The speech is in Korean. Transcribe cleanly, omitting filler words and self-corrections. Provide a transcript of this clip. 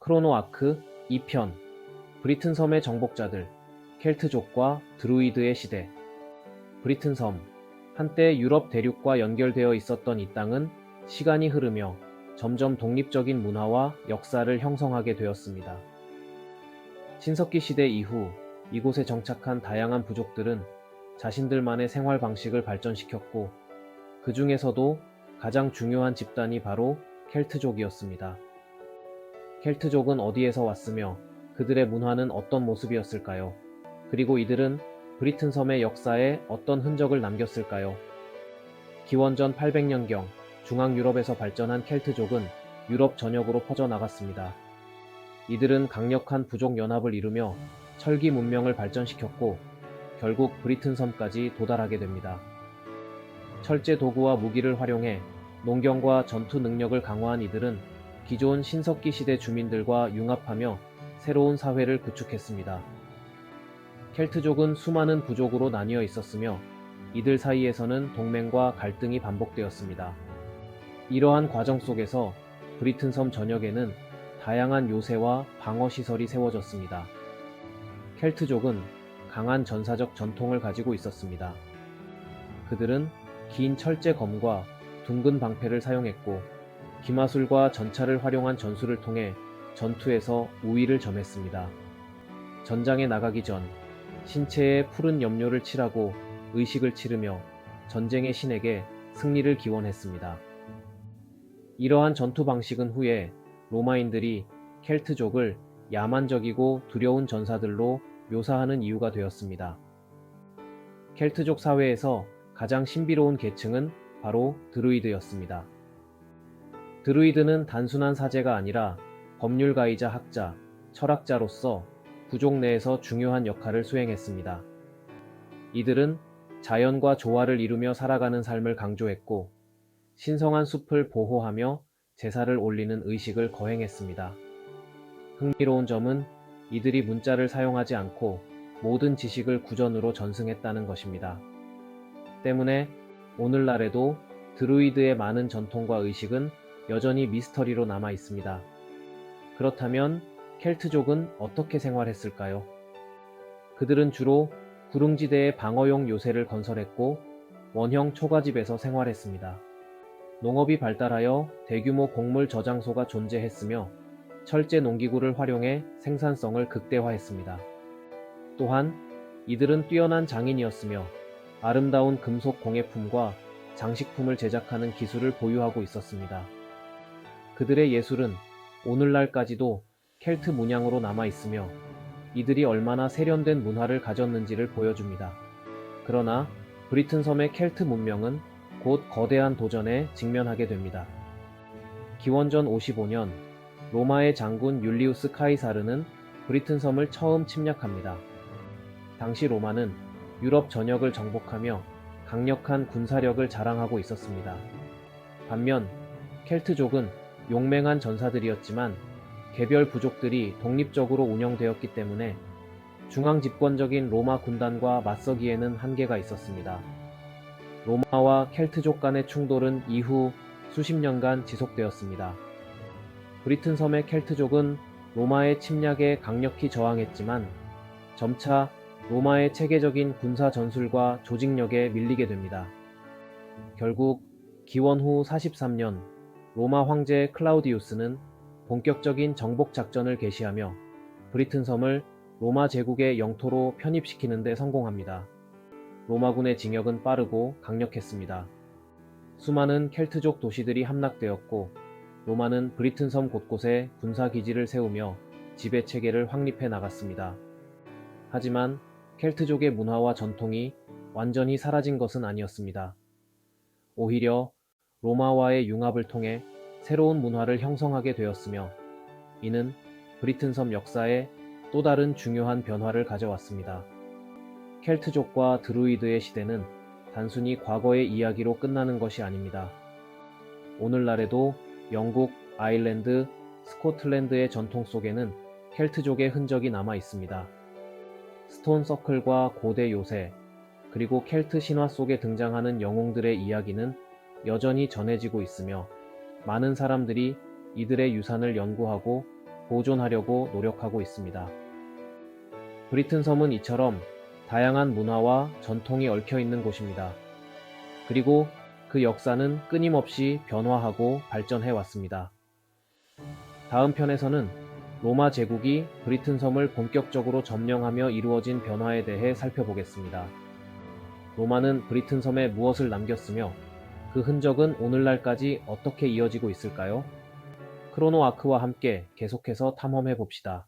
크로노아크 2편 브리튼 섬의 정복자들, 켈트족과 드루이드의 시대. 브리튼 섬, 한때 유럽 대륙과 연결되어 있었던 이 땅은 시간이 흐르며 점점 독립적인 문화와 역사를 형성하게 되었습니다. 신석기 시대 이후 이곳에 정착한 다양한 부족들은 자신들만의 생활 방식을 발전시켰고, 그 중에서도 가장 중요한 집단이 바로 켈트족이었습니다. 켈트족은 어디에서 왔으며 그들의 문화는 어떤 모습이었을까요? 그리고 이들은 브리튼 섬의 역사에 어떤 흔적을 남겼을까요? 기원전 800년경 중앙 유럽에서 발전한 켈트족은 유럽 전역으로 퍼져나갔습니다. 이들은 강력한 부족 연합을 이루며 철기 문명을 발전시켰고, 결국 브리튼 섬까지 도달하게 됩니다. 철제 도구와 무기를 활용해 농경과 전투 능력을 강화한 이들은 기존 신석기 시대 주민들과 융합하며 새로운 사회를 구축했습니다. 켈트족은 수많은 부족으로 나뉘어 있었으며 이들 사이에서는 동맹과 갈등이 반복되었습니다. 이러한 과정 속에서 브리튼 섬 전역에는 다양한 요새와 방어 시설이 세워졌습니다. 켈트족은 강한 전사적 전통을 가지고 있었습니다. 그들은 긴 철제 검과 둥근 방패를 사용했고, 기마술과 전차를 활용한 전술을 통해 전투에서 우위를 점했습니다. 전장에 나가기 전 신체에 푸른 염료를 칠하고 의식을 치르며 전쟁의 신에게 승리를 기원했습니다. 이러한 전투 방식은 후에 로마인들이 켈트족을 야만적이고 두려운 전사들로 묘사하는 이유가 되었습니다. 켈트족 사회에서 가장 신비로운 계층은 바로 드루이드였습니다. 드루이드는 단순한 사제가 아니라 법률가이자 학자, 철학자로서 부족 내에서 중요한 역할을 수행했습니다. 이들은 자연과 조화를 이루며 살아가는 삶을 강조했고, 신성한 숲을 보호하며 제사를 올리는 의식을 거행했습니다. 흥미로운 점은 이들이 문자를 사용하지 않고 모든 지식을 구전으로 전승했다는 것입니다. 때문에 오늘날에도 드루이드의 많은 전통과 의식은 여전히 미스터리로 남아 있습니다. 그렇다면 켈트족은 어떻게 생활했을까요? 그들은 주로 구릉지대에 방어용 요새를 건설했고 원형 초가집에서 생활했습니다. 농업이 발달하여 대규모 곡물 저장소가 존재했으며 철제 농기구를 활용해 생산성을 극대화했습니다. 또한 이들은 뛰어난 장인이었으며 아름다운 금속 공예품과 장식품을 제작하는 기술을 보유하고 있었습니다. 그들의 예술은 오늘날까지도 켈트 문양으로 남아있으며 이들이 얼마나 세련된 문화를 가졌는지를 보여줍니다. 그러나 브리튼 섬의 켈트 문명은 곧 거대한 도전에 직면하게 됩니다. 기원전 55년 로마의 장군 율리우스 카이사르는 브리튼 섬을 처음 침략합니다. 당시 로마는 유럽 전역을 정복하며 강력한 군사력을 자랑하고 있었습니다. 반면 켈트족은 용맹한 전사들이었지만 개별 부족들이 독립적으로 운영되었기 때문에 중앙 집권적인 로마 군단과 맞서기에는 한계가 있었습니다. 로마와 켈트족 간의 충돌은 이후 수십 년간 지속되었습니다. 브리튼 섬의 켈트족은 로마의 침략에 강력히 저항했지만 점차 로마의 체계적인 군사 전술과 조직력에 밀리게 됩니다. 결국 기원 후 43년 로마 황제 클라우디우스는 본격적인 정복 작전을 개시하며 브리튼 섬을 로마 제국의 영토로 편입시키는 데 성공합니다. 로마군의 징역은 빠르고 강력했습니다. 수많은 켈트족 도시들이 함락되었고, 로마는 브리튼 섬 곳곳에 군사기지를 세우며 지배 체계를 확립해 나갔습니다. 하지만 켈트족의 문화와 전통이 완전히 사라진 것은 아니었습니다. 오히려 로마와의 융합을 통해 새로운 문화를 형성하게 되었으며, 이는 브리튼 섬 역사에 또 다른 중요한 변화를 가져왔습니다. 켈트족과 드루이드의 시대는 단순히 과거의 이야기로 끝나는 것이 아닙니다. 오늘날에도 영국, 아일랜드, 스코틀랜드의 전통 속에는 켈트족의 흔적이 남아 있습니다. 스톤 서클과 고대 요새, 그리고 켈트 신화 속에 등장하는 영웅들의 이야기는 여전히 전해지고 있으며, 많은 사람들이 이들의 유산을 연구하고 보존하려고 노력하고 있습니다. 브리튼 섬은 이처럼 다양한 문화와 전통이 얽혀 있는 곳입니다. 그리고 그 역사는 끊임없이 변화하고 발전해 왔습니다. 다음 편에서는 로마 제국이 브리튼 섬을 본격적으로 점령하며 이루어진 변화에 대해 살펴보겠습니다. 로마는 브리튼 섬에 무엇을 남겼으며 그 흔적은 오늘날까지 어떻게 이어지고 있을까요? 크로노아크와 함께 계속해서 탐험해 봅시다.